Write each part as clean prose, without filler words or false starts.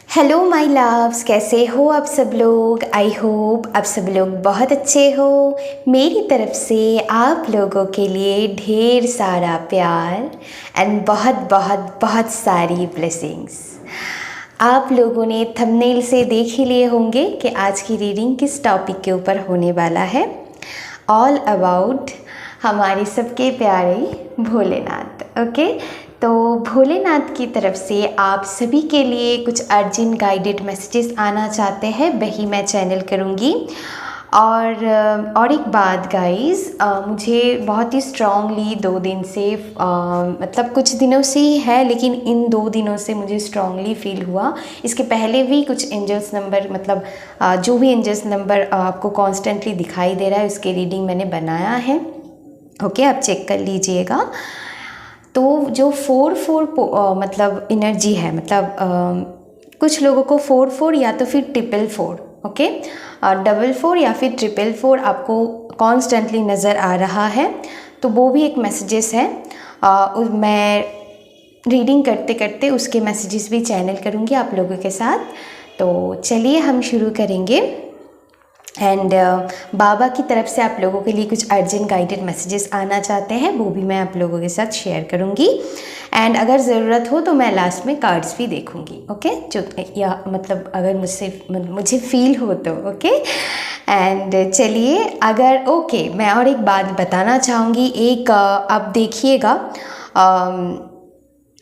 Hello my loves, कैसे हो आप सब लोग। आई होप आप सब लोग बहुत अच्छे हो। मेरी तरफ से आप लोगों के लिए ढेर सारा प्यार एंड बहुत बहुत बहुत सारी ब्लेसिंग्स। आप लोगों ने थंबनेल से देख ही लिए होंगे कि आज की रीडिंग किस टॉपिक के ऊपर होने वाला है। ऑल अबाउट हमारे सबके प्यारे भोलेनाथ। ओके, तो भोलेनाथ की तरफ से आप सभी के लिए कुछ अर्जेंट गाइडेड मैसेजेस आना चाहते हैं, वही मैं चैनल करूँगी। और एक बात गाइस, मुझे बहुत ही स्ट्रांगली 2 दिन से मतलब कुछ दिनों से ही है, लेकिन इन 2 दिनों से मुझे स्ट्रांगली फील हुआ। इसके पहले भी कुछ एंजल्स नंबर मतलब जो भी एंजल्स नंबर आपको कॉन्स्टेंटली दिखाई दे रहा है उसके रीडिंग मैंने बनाया है। ओके, आप चेक कर लीजिएगा। तो जो 4-4 मतलब एनर्जी है, मतलब कुछ लोगों को 4-4 या तो फिर 444, ओके, 444 या फिर 444 आपको कॉन्स्टेंटली नज़र आ रहा है। तो वो भी एक मैसेजेस है। मैं रीडिंग करते करते उसके मैसेजेस भी चैनल करूँगी आप लोगों के साथ। तो चलिए हम शुरू करेंगे। एंड बाबा की तरफ से आप लोगों के लिए कुछ अर्जेंट गाइडेड मैसेजेस आना चाहते हैं, वो भी मैं आप लोगों के साथ शेयर करूँगी। एंड अगर ज़रूरत हो तो मैं लास्ट में कार्ड्स भी देखूँगी। ओके, जो या मतलब अगर मुझे फील हो तो ओके। एंड चलिए, अगर ओके मैं और एक बात बताना चाहूँगी। एक आप देखिएगा,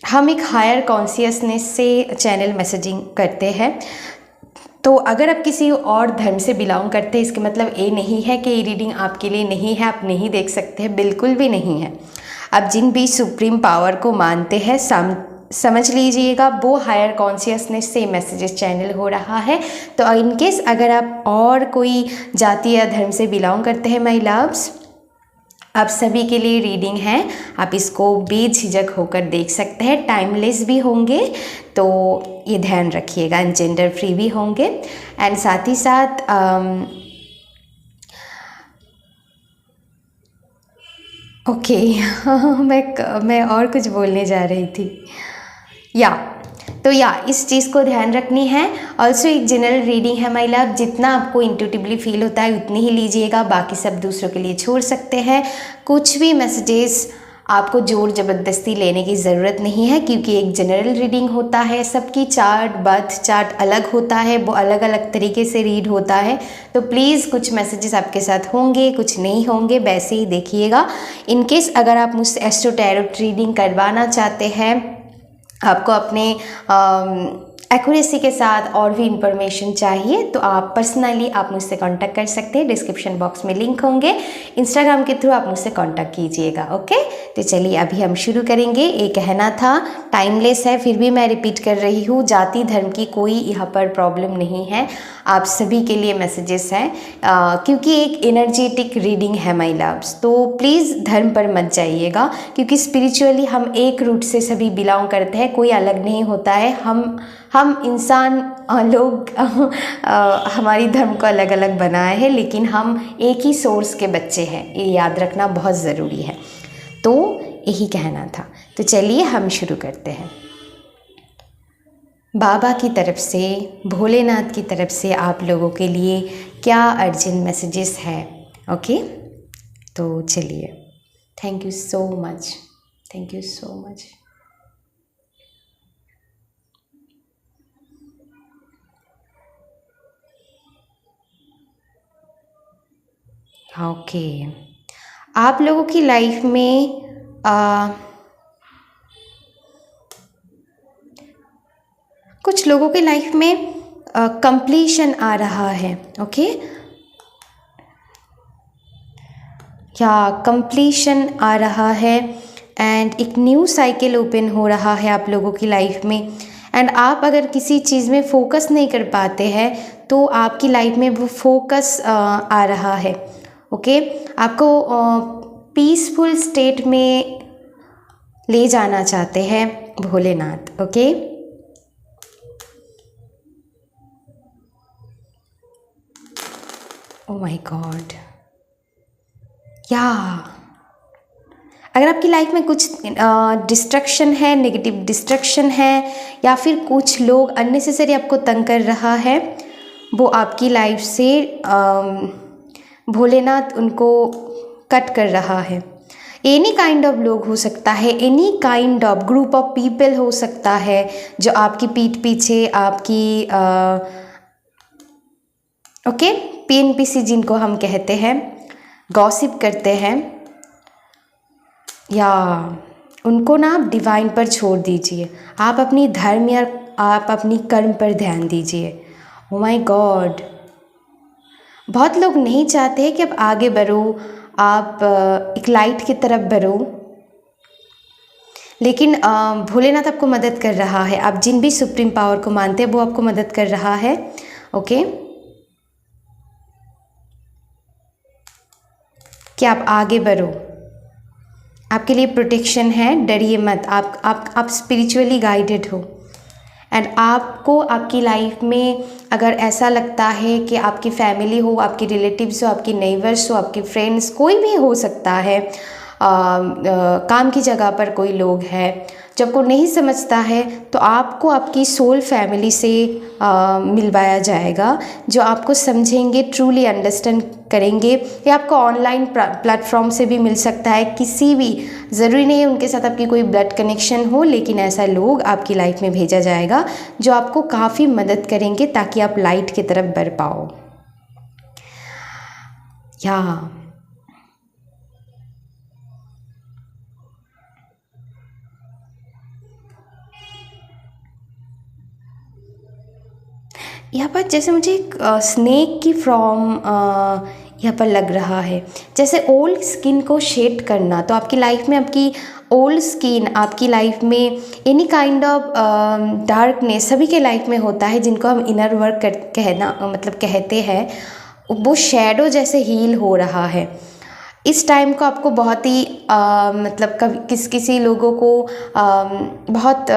हम एक हायर कॉन्शियसनेस से चैनल मैसेजिंग करते हैं। तो अगर आप किसी और धर्म से बिलोंग करते हैं, इसके मतलब ये नहीं है कि ये रीडिंग आपके लिए नहीं है, आप नहीं देख सकते हैं, बिल्कुल भी नहीं है। आप जिन भी सुप्रीम पावर को मानते हैं समझ लीजिएगा वो हायर कॉन्शियसनेस से मैसेजेस चैनल हो रहा है। तो इनकेस अगर आप और कोई जाति या धर्म से बिलोंग करते हैं माय लव्स, आप सभी के लिए रीडिंग है। आप इसको बेझिझक होकर देख सकते हैं। टाइमलेस भी होंगे, तो ये ध्यान रखिएगा। जेंडर फ्री भी होंगे। एंड साथ ही साथ ओके मैं और कुछ बोलने जा रही थी तो इस चीज़ को ध्यान रखनी है। ऑल्सो एक जनरल रीडिंग है माय लव, जितना आपको इंट्यूटिवली फील होता है उतनी ही लीजिएगा, बाकी सब दूसरों के लिए छोड़ सकते हैं। कुछ भी मैसेजेस आपको जोर ज़बरदस्ती लेने की ज़रूरत नहीं है, क्योंकि एक जनरल रीडिंग होता है। सबकी चार्ट बर्थ चार्ट अलग होता है, वो अलग अलग तरीके से रीड होता है। तो प्लीज़ कुछ मैसेजेस आपके साथ होंगे, कुछ नहीं होंगे, वैसे ही देखिएगा। इनकेस अगर आप मुझसे एस्ट्रो टैरोट रीडिंग करवाना चाहते हैं, आपको अपने एक्यूरेसी के साथ और भी इंफॉर्मेशन चाहिए, तो आप पर्सनली आप मुझसे कांटेक्ट कर सकते हैं। डिस्क्रिप्शन बॉक्स में लिंक होंगे, इंस्टाग्राम के थ्रू आप मुझसे कांटेक्ट कीजिएगा। ओके, तो चलिए अभी हम शुरू करेंगे। ये कहना था, टाइमलेस है, फिर भी मैं रिपीट कर रही हूँ, जाति धर्म की कोई यहाँ पर प्रॉब्लम नहीं है। आप सभी के लिए मैसेजेस हैं, क्योंकि एक एनर्जेटिक रीडिंग है माय लव्स। तो प्लीज़ धर्म पर मत जाइएगा, क्योंकि स्पिरिचुअली हम एक रूट से सभी बिलोंग करते हैं, कोई अलग नहीं होता है। हम इंसान लोग हमारी धर्म को अलग अलग बनाए हैं, लेकिन हम एक ही सोर्स के बच्चे हैं, ये याद रखना बहुत ज़रूरी है। तो यही कहना था। तो चलिए हम शुरू करते हैं। बाबा की तरफ से, भोलेनाथ की तरफ से आप लोगों के लिए क्या अर्जेंट मैसेजेस है। ओके, तो चलिए। Thank you so much, thank you so much. Okay, आप लोगों की लाइफ में कुछ लोगों की लाइफ में कंप्लीशन आ रहा है। ओके, कंप्लीशन आ रहा है एंड एक न्यू साइकिल ओपन हो रहा है आप लोगों की लाइफ में। एंड आप अगर किसी चीज़ में फोकस नहीं कर पाते हैं, तो आपकी लाइफ में वो फोकस आ रहा है। ओके, आपको पीसफुल स्टेट में ले जाना चाहते हैं Bholenath. Okay, oh my God, अगर आपकी लाइफ में कुछ डिस्ट्रक्शन है, नेगेटिव डिस्ट्रक्शन है, या फिर कुछ लोग अननेसेसरी आपको तंग कर रहा है, वो आपकी लाइफ से भोलेनाथ उनको कट कर रहा है। एनी काइंड ऑफ लोग हो सकता है, any kind of group of people हो सकता है जो आपकी पीठ पीछे आपकी ओके PNPC जिनको हम कहते हैं, गॉसिप करते हैं, या उनको ना आप डिवाइन पर छोड़ दीजिए। आप अपनी धर्म या आप अपनी कर्म पर ध्यान दीजिए। ओ माय गॉड, बहुत लोग नहीं चाहते हैं कि आप आगे बढ़ो, आप एक लाइट की तरफ बढ़ो, लेकिन भोलेनाथ आपको मदद कर रहा है। आप जिन भी सुप्रीम पावर को मानते हैं वो आपको मदद कर रहा है। ओके, कि आप आगे बढ़ो, आपके लिए प्रोटेक्शन है, डरिए मत। आप स्पिरिचुअली गाइडेड हो। एंड आपको आपकी लाइफ में अगर ऐसा लगता है कि आपकी फैमिली हो, आपके रिलेटिव्स हो, आपके नेबर्स हो, आपके फ्रेंड्स, कोई भी हो सकता है, काम की जगह पर कोई लोग हैं जो आपको नहीं समझता है, तो आपको आपकी सोल फैमिली से मिलवाया जाएगा, जो आपको समझेंगे, ट्रूली अंडरस्टैंड करेंगे। या आपको ऑनलाइन प्लेटफॉर्म से भी मिल सकता है, किसी भी, ज़रूरी नहीं है उनके साथ आपकी कोई ब्लड कनेक्शन हो, लेकिन ऐसा लोग आपकी लाइफ में भेजा जाएगा जो आपको काफ़ी मदद करेंगे ताकि आप लाइट की तरफ बढ़ पाओ। यहाँ पर जैसे मुझे एक स्नेक की फॉर्म यहाँ पर लग रहा है, जैसे ओल्ड स्किन को शेड करना। तो आपकी लाइफ में आपकी ओल्ड स्किन, आपकी लाइफ में एनी काइंड ऑफ डार्कनेस सभी के लाइफ में होता है, जिनको हम इनर वर्क कहना मतलब कहते हैं, वो शैडो जैसे हील हो रहा है। इस टाइम को आपको बहुत ही मतलब किसी लोगों को बहुत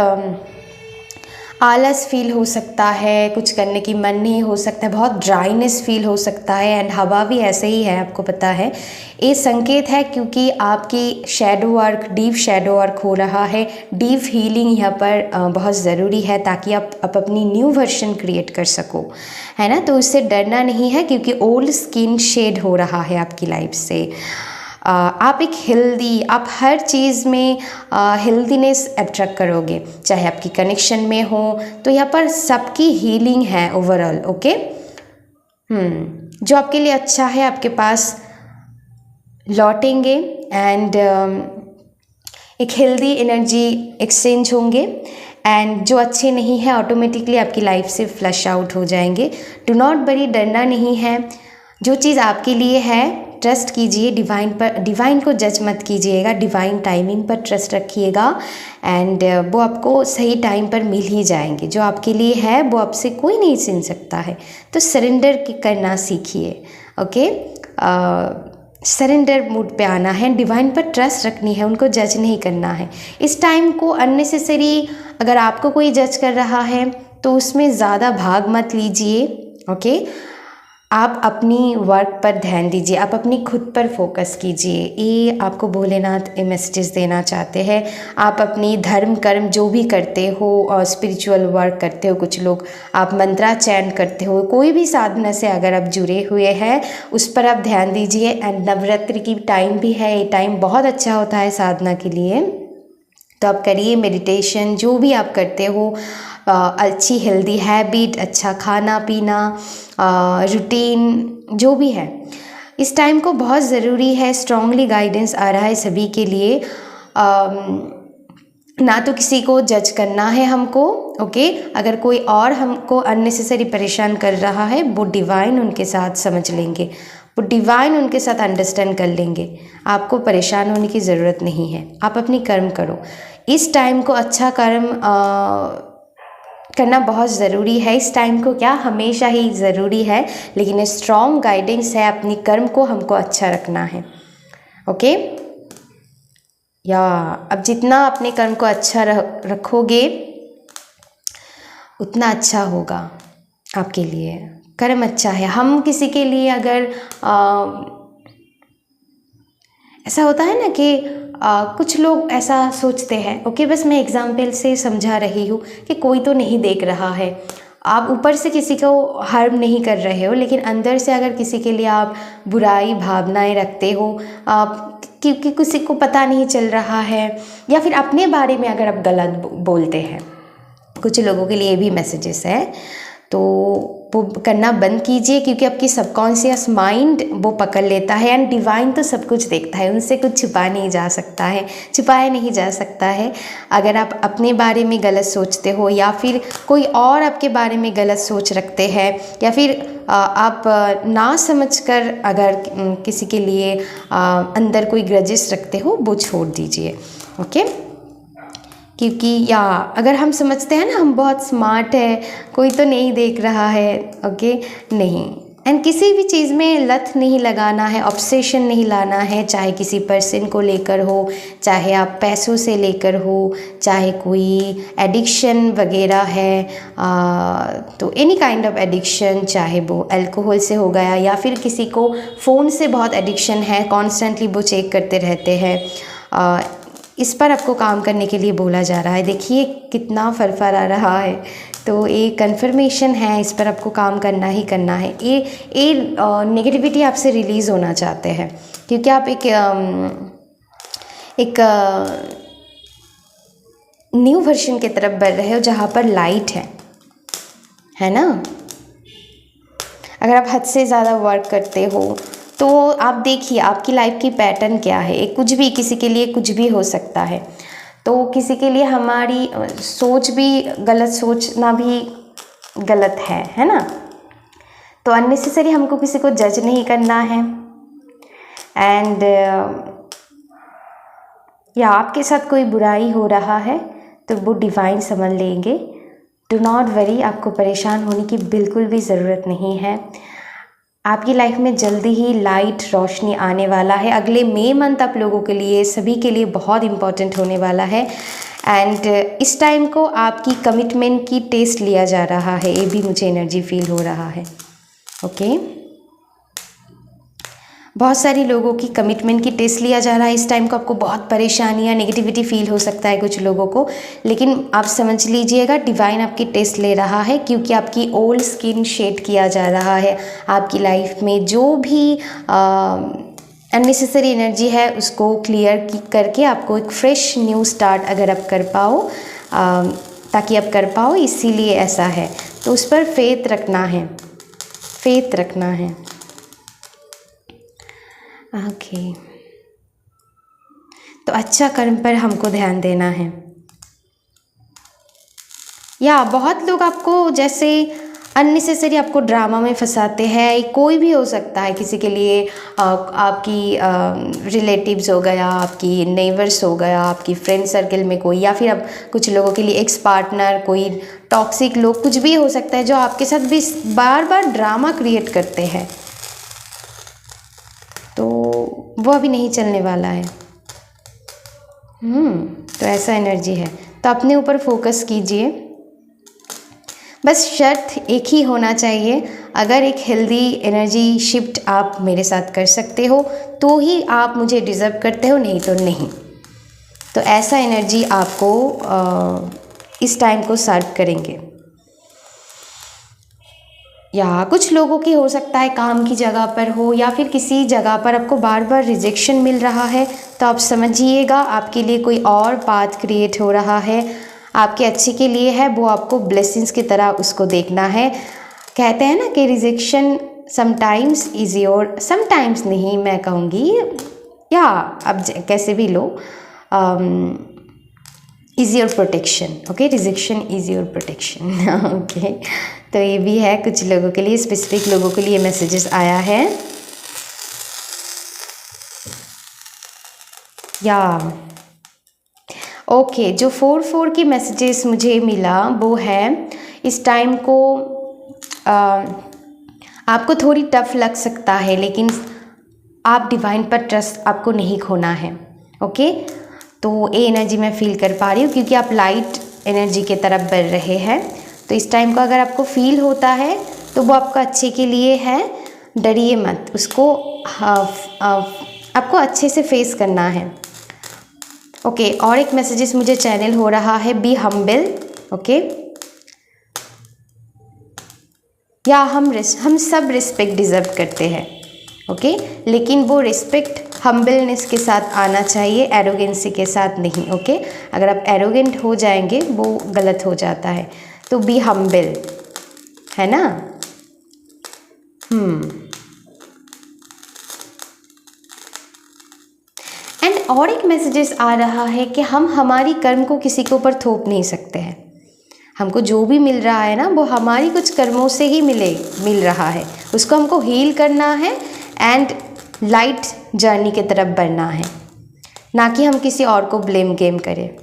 आलस फील हो सकता है, कुछ करने की मन नहीं हो सकता है, बहुत ड्राइनेस फील हो सकता है। एंड हवा भी ऐसे ही है, आपको पता है। ये संकेत है क्योंकि आपकी shadow work, deep shadow work हो रहा है। डीप हीलिंग यहाँ पर बहुत ज़रूरी है ताकि आप अपनी न्यू वर्जन क्रिएट कर सको, है ना। तो उससे डरना नहीं है क्योंकि ओल्ड स्किन शेड हो रहा है आपकी लाइफ से। आप एक हेल्दी, आप हर चीज़ में हेल्दीनेस अट्रैक्ट करोगे, चाहे आपकी कनेक्शन में हो, तो यहाँ पर सबकी हीलिंग है ओवरऑल। ओके, जो आपके लिए अच्छा है आपके पास लौटेंगे, एंड एक हेल्दी एनर्जी एक्सचेंज होंगे, एंड जो अच्छे नहीं है ऑटोमेटिकली आपकी लाइफ से फ्लश आउट हो जाएंगे। डू नॉट वरी, डरना नहीं है। जो चीज़ आपके लिए है ट्रस्ट कीजिए डिवाइन पर, डिवाइन को जज मत कीजिएगा, डिवाइन टाइमिंग पर ट्रस्ट रखिएगा, एंड वो आपको सही टाइम पर मिल ही जाएंगे। जो आपके लिए है वो आपसे कोई नहीं छीन सकता है। तो सरेंडर करना सीखिए। ओके, सरेंडर मूड पे आना है, डिवाइन पर ट्रस्ट रखनी है, उनको जज नहीं करना है। इस टाइम को अननेसेसरी, अगर आपको कोई जज कर रहा है तो उसमें ज़्यादा भाग मत लीजिए। ओके, आप अपनी वर्क पर ध्यान दीजिए, आप अपनी खुद पर फोकस कीजिए। ये आपको भोलेनाथ ये मैसेजेस देना चाहते हैं। आप अपनी धर्म कर्म जो भी करते हो और स्पिरिचुअल वर्क करते हो, कुछ लोग आप मंत्रा चैंट करते हो, कोई भी साधना से अगर आप जुड़े हुए हैं उस पर आप ध्यान दीजिए। एंड नवरात्रि की टाइम भी है, ये टाइम बहुत अच्छा होता है साधना के लिए, तो आप करिए मेडिटेशन, जो भी आप करते हो, अच्छी हेल्दी हैबिट, अच्छा खाना पीना, रूटीन जो भी है, इस टाइम को बहुत ज़रूरी है। स्ट्रांगली गाइडेंस आ रहा है सभी के लिए। ना तो किसी को जज करना है हमको। ओके, अगर कोई और हमको अननेसेसरी परेशान कर रहा है, वो डिवाइन उनके साथ समझ लेंगे, वो डिवाइन उनके साथ अंडरस्टैंड कर लेंगे। आपको परेशान होने की ज़रूरत नहीं है। आप अपनी कर्म करो। इस टाइम को अच्छा कर्म करना बहुत ज़रूरी है। इस टाइम को क्या, हमेशा ही ज़रूरी है, लेकिन स्ट्रॉन्ग गाइडेंस है, अपनी कर्म को हमको अच्छा रखना है। ओके, या अब जितना अपने कर्म को अच्छा रखोगे उतना अच्छा होगा आपके लिए। कर्म अच्छा है। हम किसी के लिए अगर ऐसा होता है ना कि कुछ लोग ऐसा सोचते हैं, ओके बस मैं एग्जाम्पल से समझा रही हूँ कि कोई तो नहीं देख रहा है, आप ऊपर से किसी को हार्म नहीं कर रहे हो, लेकिन अंदर से अगर किसी के लिए आप बुराई भावनाएं रखते हो, क्योंकि किसी को पता नहीं चल रहा है, या फिर अपने बारे में अगर आप गलत बोलते हैं, कुछ लोगों के लिए भी मैसेजेस है, तो वो करना बंद कीजिए, क्योंकि आपकी सबकॉन्शियस माइंड वो पकड़ लेता है। एंड डिवाइन तो सब कुछ देखता है, उनसे कुछ छुपा नहीं जा सकता है, छुपाया नहीं जा सकता है। अगर आप अपने बारे में गलत सोचते हो, या फिर कोई और आपके बारे में गलत सोच रखते हैं, या फिर आप ना समझकर अगर किसी के लिए अंदर कोई ग्रजेस रखते हो, वो छोड़ दीजिए, ओके। क्योंकि या अगर हम समझते हैं ना हम बहुत स्मार्ट है, कोई तो नहीं देख रहा है, ओके, नहीं। एंड किसी भी चीज़ में लत नहीं लगाना है, ऑब्सेशन नहीं लाना है, चाहे किसी पर्सन को लेकर हो, चाहे आप पैसों से लेकर हो, चाहे कोई एडिक्शन वगैरह है, तो एनी काइंड ऑफ एडिक्शन, चाहे वो अल्कोहल से हो गया, या फिर किसी को फ़ोन से बहुत एडिक्शन है, कॉन्स्टेंटली वो चेक करते रहते हैं, इस पर आपको काम करने के लिए बोला जा रहा है। देखिए कितना फरफरा रहा है, तो ये कन्फर्मेशन है, इस पर आपको काम करना ही करना है। ये नेगेटिविटी आपसे रिलीज़ होना चाहते हैं, क्योंकि आप एक न्यू वर्जन की तरफ बढ़ रहे हो जहाँ पर लाइट है ना। अगर आप हद से ज़्यादा वर्क करते हो तो आप देखिए आपकी लाइफ की पैटर्न क्या है। कुछ भी, किसी के लिए कुछ भी हो सकता है, तो किसी के लिए हमारी सोच भी गलत, सोचना भी गलत है ना। तो अननेसेसरी हमको किसी को जज नहीं करना है। एंड या आपके साथ कोई बुराई हो रहा है तो वो डिवाइन समझ लेंगे। डू नॉट वरी, आपको परेशान होने की बिल्कुल भी ज़रूरत नहीं है। आपकी लाइफ में जल्दी ही लाइट, रोशनी आने वाला है। अगले मई मंथ आप लोगों के लिए, सभी के लिए बहुत इम्पॉर्टेंट होने वाला है। एंड इस टाइम को आपकी कमिटमेंट की टेस्ट लिया जा रहा है, ये भी मुझे एनर्जी फील हो रहा है, ओके। बहुत सारी लोगों की कमिटमेंट की टेस्ट लिया जा रहा है इस टाइम को। आपको बहुत परेशानियाँ, नेगेटिविटी फील हो सकता है कुछ लोगों को, लेकिन आप समझ लीजिएगा डिवाइन आपकी टेस्ट ले रहा है, क्योंकि आपकी ओल्ड स्किन शेड किया जा रहा है। आपकी लाइफ में जो भी अननेसेसरी एनर्जी है उसको क्लियर करके आपको एक फ्रेश न्यू स्टार्ट अगर आप कर पाओ, ताकि आप कर पाओ, इसीलिए ऐसा है। तो उस पर फेथ रखना है, फेथ रखना है, ओके। तो अच्छा कर्म पर हमको ध्यान देना है। या बहुत लोग आपको जैसे अननेसेसरी आपको ड्रामा में फंसाते हैं, कोई भी हो सकता है, किसी के लिए आपकी रिलेटिव्स हो गया, आपकी नेबर्स हो गया, आपकी फ्रेंड सर्कल में कोई, या फिर अब कुछ लोगों के लिए एक्स पार्टनर, कोई टॉक्सिक लोग, कुछ भी हो सकता है जो आपके साथ भी बार बार ड्रामा क्रिएट करते हैं। तो वो अभी नहीं चलने वाला है। तो ऐसा एनर्जी है, तो अपने ऊपर फोकस कीजिए। बस शर्त एक ही होना चाहिए, अगर एक हेल्दी एनर्जी शिफ्ट आप मेरे साथ कर सकते हो तो ही आप मुझे डिज़र्व करते हो, नहीं तो नहीं। तो ऐसा एनर्जी आपको इस टाइम को सर्व करेंगे। या कुछ लोगों की हो सकता है काम की जगह पर हो, या फिर किसी जगह पर आपको बार बार रिजेक्शन मिल रहा है, तो आप समझिएगा आपके लिए कोई और पाथ क्रिएट हो रहा है, आपके अच्छे के लिए है। वो आपको ब्लेसिंग्स की तरह उसको देखना है। कहते हैं ना कि rejection sometimes is your, sometimes नहीं मैं कहूँगी, या अब कैसे भी लो, is your protection, okay. Rejection is your protection, okay. तो ये भी है कुछ लोगों के लिए, स्पेसिफिक लोगों के लिए मैसेजेस आया है। या ओके, जो 4-4 की मैसेजेस मुझे मिला वो है, इस टाइम को आपको थोड़ी टफ लग सकता है, लेकिन आप डिवाइन पर ट्रस्ट आपको नहीं खोना है, ओके। तो ये एनर्जी मैं फील कर पा रही हूँ, क्योंकि आप लाइट एनर्जी की तरफ बढ़ रहे हैं। तो इस टाइम को अगर आपको फील होता है तो वो आपका अच्छे के लिए है, डरिए मत, उसको आपको अच्छे से फेस करना है। ओके, और एक मैसेजेस मुझे चैनल हो रहा है, बी हम्बल। ओके, या हम सब रिस्पेक्ट डिज़र्व करते हैं। ओके, लेकिन वो रिस्पेक्ट हम्बलनेस के साथ आना चाहिए, एरोगेंसी के साथ नहीं। ओके, अगर आप एरोगेंट हो जाएंगे वो गलत हो जाता है। तो बी हम्बल, है ना। एंड और एक मैसेजेस आ रहा है कि हम हमारी कर्म को किसी के ऊपर थोप नहीं सकते हैं। हमको जो भी मिल रहा है ना, वो हमारी कुछ कर्मों से ही मिल रहा है। उसको हमको हील करना है एंड लाइट जर्नी की तरफ बढ़ना है, ना कि हम किसी और को ब्लेम गेम करें,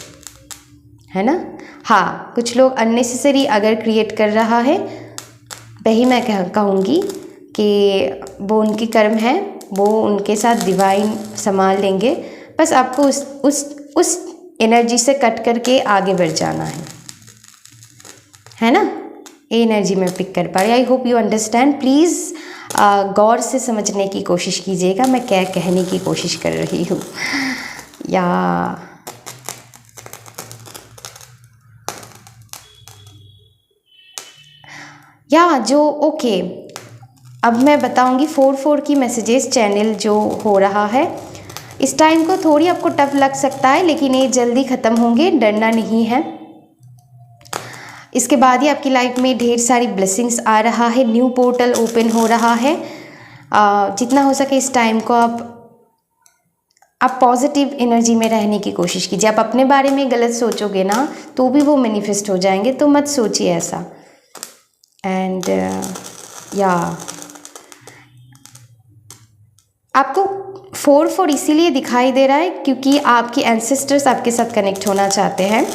है ना। हाँ, कुछ लोग अननेसेसरी अगर क्रिएट कर रहा है, वही मैं कहूँगी कि वो उनकी कर्म है, वो उनके साथ डिवाइन संभाल लेंगे। बस आपको उस एनर्जी से कट करके आगे बढ़ जाना है ना। ये एनर्जी में पिक कर पा रही। I hope you understand. Please गौर से समझने की कोशिश कीजिएगा मैं क्या कहने की कोशिश कर रही हूँ। या जो ओके, अब मैं बताऊंगी 4-4 की मैसेजेस चैनल जो हो रहा है। इस टाइम को थोड़ी आपको टफ लग सकता है, लेकिन ये जल्दी ख़त्म होंगे, डरना नहीं है। इसके बाद ही आपकी लाइफ में ढेर सारी ब्लेसिंग्स आ रहा है, न्यू पोर्टल ओपन हो रहा है। जितना हो सके इस टाइम को आप पॉजिटिव एनर्जी में रहने की कोशिश कीजिए। आप अपने बारे में गलत सोचोगे ना तो भी वो मैनिफेस्ट हो जाएंगे, तो मत सोचिए ऐसा। एंड आपको 4-4 इसीलिए दिखाई दे रहा है क्योंकि आपके एंसेस्टर्स आपके साथ कनेक्ट होना चाहते हैं,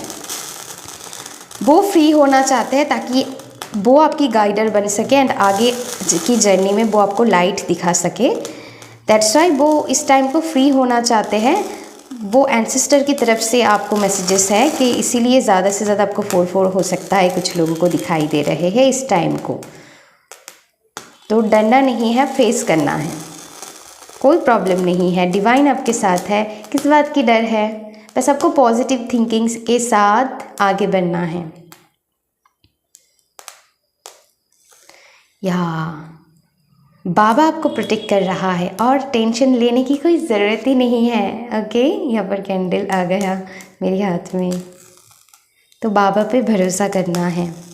वो फ्री होना चाहते हैं ताकि वो आपकी गाइडर बन सके एंड आगे की जर्नी में वो आपको लाइट दिखा सके। दैट्स वाई वो इस टाइम को फ्री होना चाहते हैं। वो एंसेस्टर की तरफ से आपको मैसेजेस है कि इसीलिए ज़्यादा से ज़्यादा आपको 4-4 हो सकता है, कुछ लोगों को दिखाई दे रहे हैं इस टाइम को। तो डरना नहीं है, फेस करना है, कोई प्रॉब्लम नहीं है, डिवाइन आपके साथ है। किस बात की डर है, बस आपको पॉजिटिव थिंकिंग्स के साथ आगे बढ़ना है। बाबा आपको प्रोटेक्ट कर रहा है और टेंशन लेने की कोई ज़रूरत ही नहीं है। ओके, यहाँ पर कैंडल आ गया मेरे हाथ में, तो बाबा पे भरोसा करना है।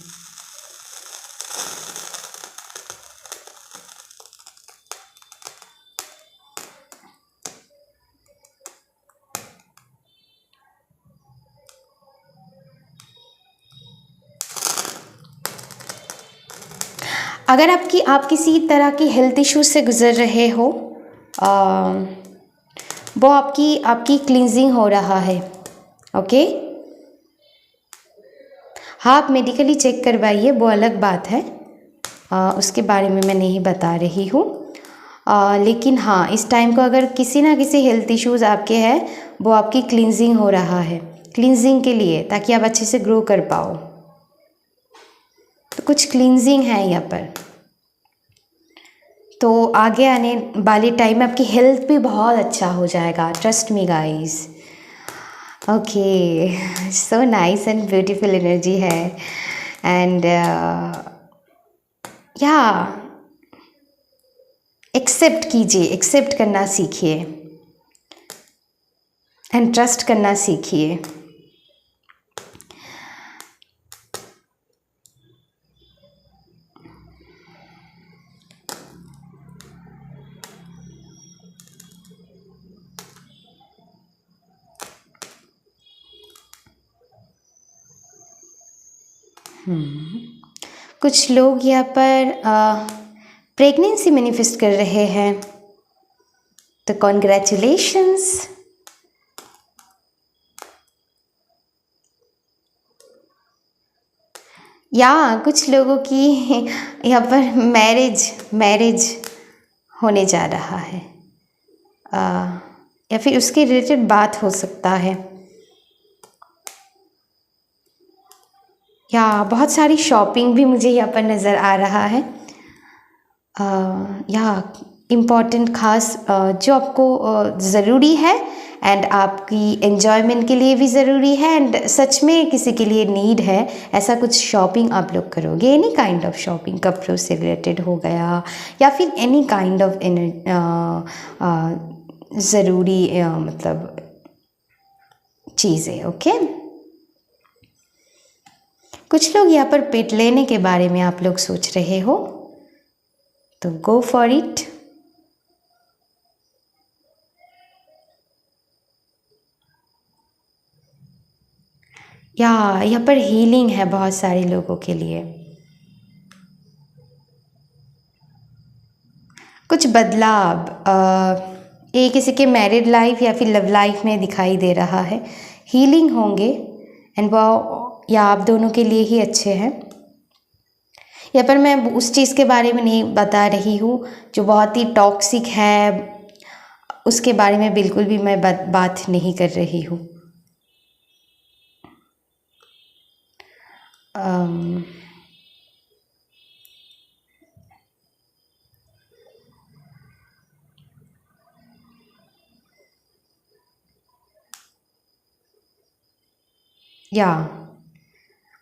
अगर आप किसी तरह की हेल्थ इश्यूज से गुज़र रहे हो, वो आपकी क्लींजिंग हो रहा है। ओके, हाँ, आप मेडिकली चेक करवाइए, वो अलग बात है, उसके बारे में मैं नहीं बता रही हूँ। लेकिन हाँ, इस टाइम को अगर किसी ना किसी हेल्थ इश्यूज़ आपके हैं, वो आपकी क्लींजिंग हो रहा है, क्लींजिंग के लिए, ताकि आप अच्छे से ग्रो कर पाओ। तो कुछ क्लींजिंग है यहाँ पर, तो आगे आने वाले टाइम में आपकी हेल्थ भी बहुत अच्छा हो जाएगा, trust me guys. Okay, so nice and beautiful energy है। एंड एक्सेप्ट कीजिए, एक्सेप्ट करना सीखिए एंड ट्रस्ट करना सीखिए। कुछ लोग यहाँ पर प्रेगनेंसी मैनिफेस्ट कर रहे हैं, तो कॉन्ग्रेचुलेशंस। या कुछ लोगों की यहाँ पर मैरिज होने जा रहा है, या फिर उसके रिलेटेड बात हो सकता है। या बहुत सारी शॉपिंग भी मुझे यहाँ पर नज़र आ रहा है। या इम्पॉर्टेंट खास जो आपको ज़रूरी है एंड आपकी एन्जॉयमेंट के लिए भी ज़रूरी है एंड सच में किसी के लिए नीड है, ऐसा कुछ शॉपिंग आप लोग करोगे। एनी काइंड ऑफ शॉपिंग, कपड़ों से रिलेटेड हो गया या फिर एनी काइंड ऑफ ज़रूरी मतलब चीज़ें। ओके, कुछ लोग यहाँ पर पेट लेने के बारे में आप लोग सोच रहे हो, तो गो फॉर इट। यहाँ पर हीलिंग है बहुत सारे लोगों के लिए। कुछ बदलाव ये किसी के मैरिड लाइफ या फिर लव लाइफ में दिखाई दे रहा है। हीलिंग होंगे एंड वो या आप दोनों के लिए ही अच्छे हैं। यहाँ पर मैं उस चीज़ के बारे में नहीं बता रही हूँ जो बहुत ही टॉक्सिक है, उसके बारे में बिल्कुल भी मैं बात नहीं कर रही हूँ। या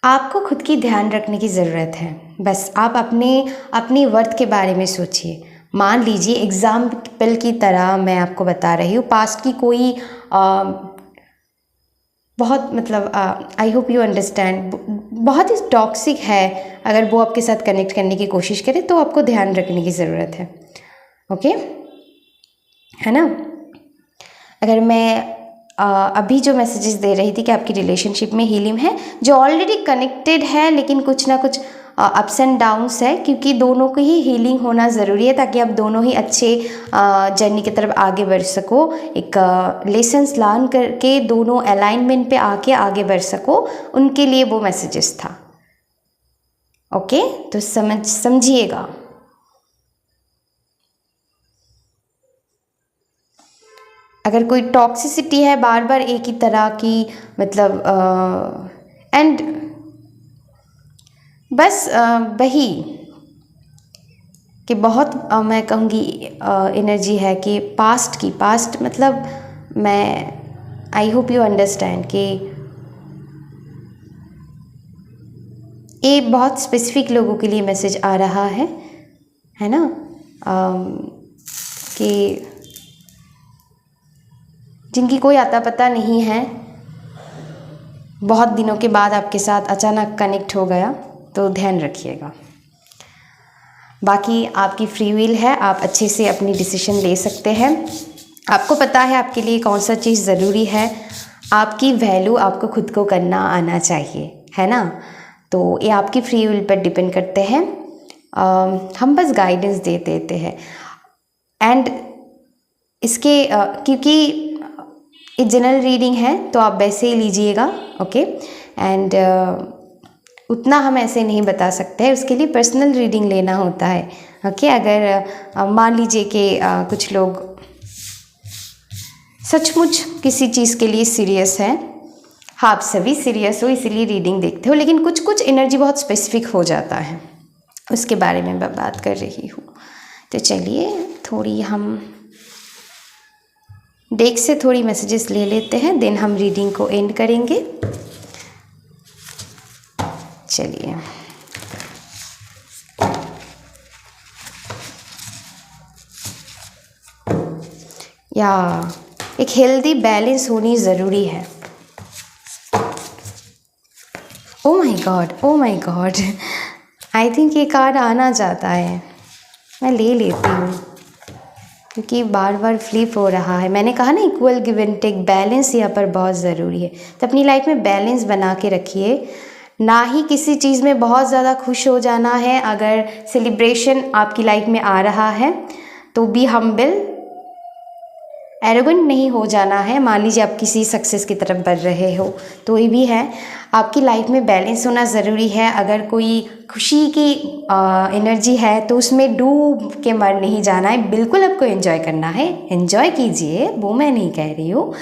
आपको खुद की ध्यान रखने की ज़रूरत है। बस आप अपनी वर्थ के बारे में सोचिए। मान लीजिए एग्ज़ाम्पल की तरह मैं आपको बता रही हूँ, पास्ट की कोई बहुत मतलब आई होप यू अंडरस्टैंड, बहुत ही टॉक्सिक है, अगर वो आपके साथ कनेक्ट करने की कोशिश करे तो आपको ध्यान रखने की ज़रूरत है। ओके, है ना। अगर मैं अभी जो मैसेजेस दे रही थी कि आपकी रिलेशनशिप में हीलिंग है, जो ऑलरेडी कनेक्टेड है लेकिन कुछ ना कुछ अप्स एंड डाउन्स है, क्योंकि दोनों को ही हीलिंग होना ज़रूरी है ताकि आप दोनों ही अच्छे जर्नी की तरफ आगे बढ़ सको। एक लेसन्स लर्न करके दोनों अलाइनमेंट पे आके आगे बढ़ सको, उनके लिए वो मैसेजेस था। ओके, तो समझिएगा। अगर कोई टॉक्सिसिटी है बार बार एक ही तरह की, मतलब एंड बस वही कि बहुत मैं कहूँगी एनर्जी है कि पास्ट मतलब मैं आई होप यू अंडरस्टैंड कि ये बहुत स्पेसिफिक लोगों के लिए मैसेज आ रहा है ना, कि जिनकी कोई आता पता नहीं है, बहुत दिनों के बाद आपके साथ अचानक कनेक्ट हो गया, तो ध्यान रखिएगा। बाकी आपकी फ्री विल है, आप अच्छे से अपनी डिसीजन ले सकते हैं। आपको पता है आपके लिए कौन सा चीज़ ज़रूरी है, आपकी वैल्यू आपको खुद को करना आना चाहिए, है ना। तो ये आपकी फ्री विल पर डिपेंड करते हैं। हम बस गाइडेंस दे देते हैं एंड इसके क्योंकि ये जनरल रीडिंग है तो आप वैसे ही लीजिएगा। ओके, एंड उतना हम ऐसे नहीं बता सकते हैं, उसके लिए पर्सनल रीडिंग लेना होता है। ओके, अगर मान लीजिए कि कुछ लोग सचमुच किसी चीज़ के लिए सीरियस हैं, हाँ आप सभी सीरियस हो इसीलिए रीडिंग देखते हो, लेकिन कुछ कुछ एनर्जी बहुत स्पेसिफिक हो जाता है, उसके बारे में मैं बात कर रही हूँ। तो चलिए थोड़ी हम डेक से थोड़ी मैसेजेस ले लेते हैं, देन हम रीडिंग को एंड करेंगे। चलिए, या एक हेल्दी बैलेंस होनी ज़रूरी है। Oh my God I think ये कार्ड आना चाहता है, मैं ले लेती हूँ क्योंकि बार बार फ्लिप हो रहा है। मैंने कहा ना equal give and take, balance यहाँ पर बहुत ज़रूरी है। तो अपनी लाइफ में बैलेंस बना के रखिए, ना ही किसी चीज़ में बहुत ज़्यादा खुश हो जाना है। अगर सेलिब्रेशन आपकी लाइफ में आ रहा है तो बी हम्बल, एरोगेंट नहीं हो जाना है। मान लीजिए आप किसी सक्सेस की तरफ बढ़ रहे हो तो ये भी है, आपकी लाइफ में बैलेंस होना ज़रूरी है। अगर कोई खुशी की एनर्जी है तो उसमें डूब के मर नहीं जाना है, बिल्कुल आपको एंजॉय करना है, एंजॉय कीजिए, वो मैं नहीं कह रही हूँ।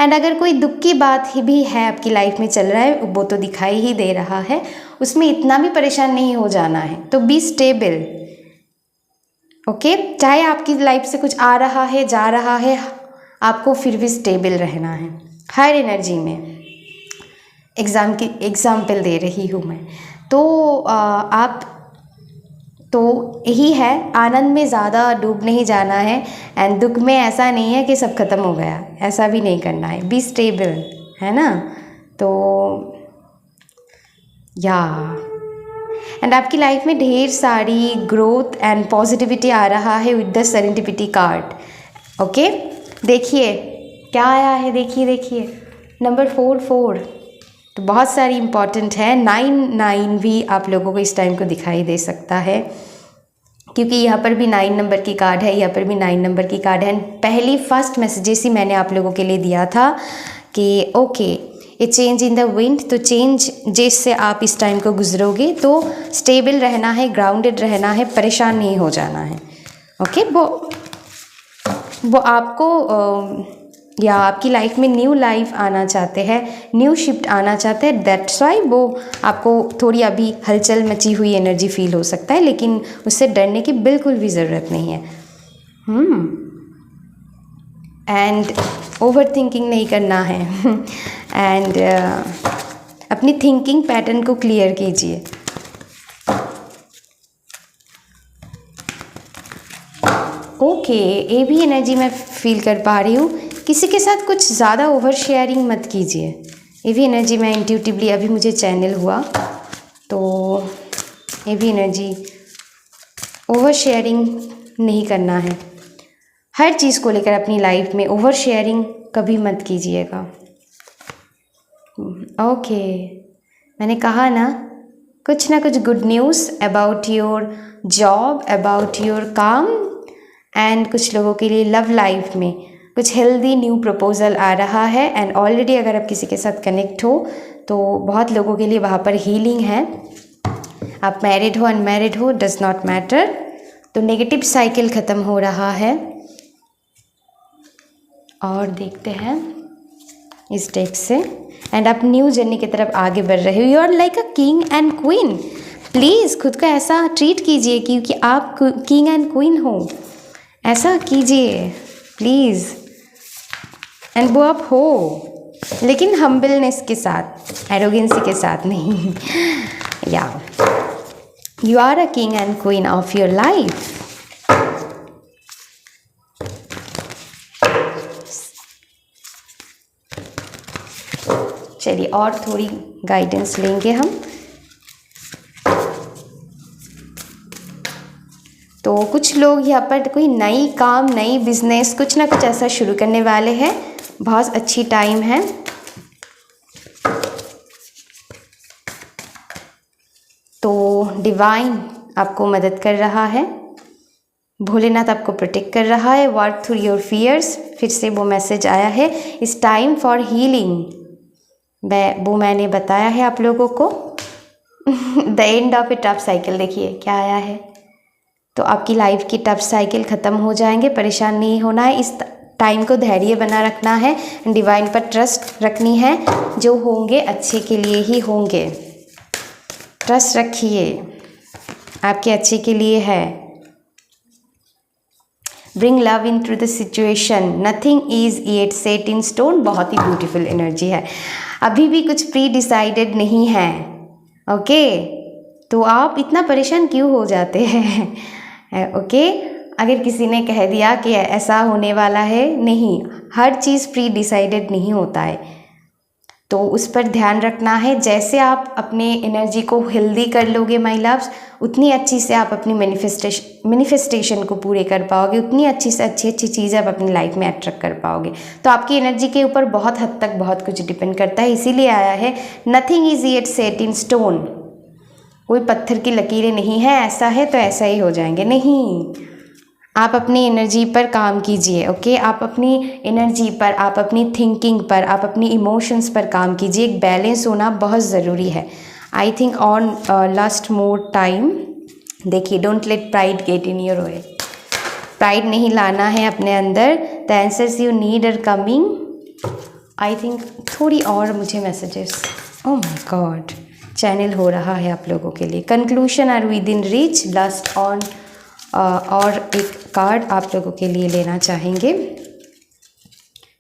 एंड अगर कोई दुख की बात ही भी है आपकी लाइफ में चल रहा है, वो तो दिखाई ही दे रहा है, उसमें इतना भी परेशान नहीं हो जाना है। तो बी स्टेबल, ओके, चाहे आपकी लाइफ से कुछ आ रहा है जा रहा है, आपको फिर भी स्टेबल रहना है हर एनर्जी में। एग्जाम्पल दे रही हूँ मैं, तो आप तो यही है, आनंद में ज़्यादा डूब नहीं जाना है, एंड दुख में ऐसा नहीं है कि सब खत्म हो गया, ऐसा भी नहीं करना है। बी स्टेबल, है ना। तो या एंड आपकी लाइफ में ढेर सारी ग्रोथ एंड पॉजिटिविटी आ रहा है with the serendipity card. Okay, देखिए क्या आया है, देखिए नंबर 4 तो बहुत सारी इम्पॉर्टेंट है। 9 भी आप लोगों को इस टाइम को दिखाई दे सकता है, क्योंकि यहाँ पर भी 9 नंबर की कार्ड है, यहाँ पर भी 9 नंबर की कार्ड है। पहली फर्स्ट मैसेजेस ही मैंने आप लोगों के लिए दिया था कि okay, A change in the wind, तो चेंज जिससे आप इस टाइम को गुजरोगे तो स्टेबल रहना है, ग्राउंडेड रहना है, परेशान नहीं हो जाना है। ओके, वो आपको या आपकी लाइफ में न्यू लाइफ आना चाहते हैं, न्यू शिफ्ट आना चाहते हैं, दैट्स वाई वो आपको थोड़ी अभी हलचल मची हुई एनर्जी फील हो सकता है, लेकिन उससे डरने की बिल्कुल भी ज़रूरत नहीं है। एंड ओवर थिंकिंग नहीं करना है एंड अपनी थिंकिंग पैटर्न को क्लियर कीजिए। ओके, ये भी एनर्जी मैं फील कर पा रही हूँ। किसी के साथ कुछ ज़्यादा ओवर शेयरिंग मत कीजिए, ये भी एनर्जी मैं इंट्यूटिवली अभी मुझे चैनल हुआ, तो ये भी एनर्जी ओवर शेयरिंग नहीं करना है। हर चीज़ को लेकर अपनी लाइफ में ओवर शेयरिंग कभी मत कीजिएगा। ओके, मैंने कहा ना कुछ good news about your job, about your काम, एंड कुछ लोगों के लिए लव लाइफ में कुछ हेल्दी न्यू प्रपोजल आ रहा है। एंड ऑलरेडी अगर आप किसी के साथ कनेक्ट हो तो बहुत लोगों के लिए वहाँ पर हीलिंग है। आप मैरिड हो अनमैरिड हो, डज नॉट मैटर। तो नेगेटिव साइकिल ख़त्म हो रहा है। और देखते हैं इस डेक से, एंड आप न्यू जर्नी की तरफ आगे बढ़ रहे हो। You are like a king and queen. Please खुद को ऐसा ट्रीट कीजिए क्योंकि आप किंग एंड क्वीन हो, ऐसा कीजिए प्लीज़। एंड वो आप हो, लेकिन हम्बलनेस के साथ, एरोगेंसी के साथ नहीं। या you are a king and queen of your life. चलिए और थोड़ी गाइडेंस लेंगे हम। तो कुछ लोग यहाँ पर कोई नई काम, नई बिजनेस, कुछ ना कुछ ऐसा शुरू करने वाले हैं। बहुत अच्छी टाइम है। तो डिवाइन आपको मदद कर रहा है, भोलेनाथ आपको प्रोटेक्ट कर रहा है। वर्क थ्रू योर फियर्स, फिर से वो मैसेज आया है। इट्स टाइम फॉर हीलिंग, वो मैंने बताया है आप लोगों को। The end of A tough cycle, देखिए क्या आया है। तो आपकी लाइफ की टफ साइकिल ख़त्म हो जाएंगे, परेशान नहीं होना है। इस टाइम को धैर्य बना रखना है, डिवाइन पर ट्रस्ट रखनी है। जो होंगे अच्छे के लिए ही होंगे, ट्रस्ट रखिए, आपके अच्छे के लिए है। Bring love in to the situation, nothing is yet set in stone. बहुत ही ब्यूटीफुल एनर्जी है। अभी भी कुछ प्री डिसाइडेड नहीं है। ओके, तो आप इतना परेशान क्यों हो जाते हैं? ओके, अगर किसी ने कह दिया कि ऐसा होने वाला है, नहीं, हर चीज़ प्री डिसाइडेड नहीं होता है, तो उस पर ध्यान रखना है। जैसे आप अपने एनर्जी को हेल्दी कर लोगे माय लव्स, उतनी अच्छी से आप अपनी मैनिफेस्टेशन को पूरे कर पाओगे, उतनी अच्छी से अच्छी चीज़ें आप अपनी लाइफ में अट्रैक्ट कर पाओगे। तो आपकी एनर्जी के ऊपर बहुत हद तक बहुत कुछ डिपेंड करता है। इसीलिए आया है nothing is yet set in stone. कोई पत्थर की लकीरें नहीं है, ऐसा है तो ऐसा ही हो जाएंगे, नहीं। आप अपनी एनर्जी पर काम कीजिए। ओके, आप अपनी एनर्जी पर, आप अपनी थिंकिंग पर, आप अपनी इमोशंस पर काम कीजिए। एक बैलेंस होना बहुत ज़रूरी है। I think one last more time. देखिए, don't let pride get in your way. Pride नहीं लाना है अपने अंदर। The answers you need are coming. I think थोड़ी और मुझे messages, oh my God, channel हो रहा है आप लोगों के लिए। Conclusion are within reach, last one और एक कार्ड आप लोगों के लिए लेना चाहेंगे।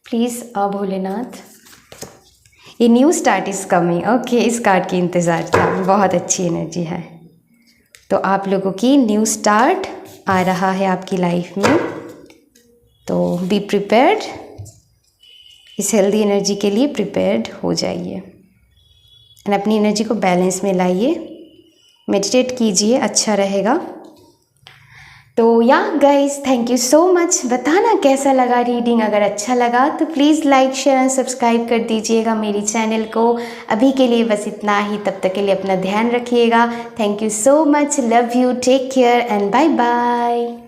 प्लीज़ भोलेनाथ, ये new start is coming. Okay, इस कार्ड की इंतज़ार था। बहुत अच्छी एनर्जी है। तो आप लोगों की न्यू स्टार्ट आ रहा है आपकी लाइफ में, तो बी प्रिपेयर्ड। इस हेल्दी एनर्जी के लिए प्रिपेयर्ड हो जाइए एंड अपनी एनर्जी को बैलेंस में लाइए। मेडिटेट कीजिए, अच्छा रहेगा। तो या guys, thank you so much. बताना कैसा लगा रीडिंग। अगर अच्छा लगा तो please like share and subscribe कर दीजिएगा मेरी चैनल को। अभी के लिए बस इतना ही, तब तक के लिए अपना ध्यान रखिएगा। Thank you so much, love you, take care and bye bye.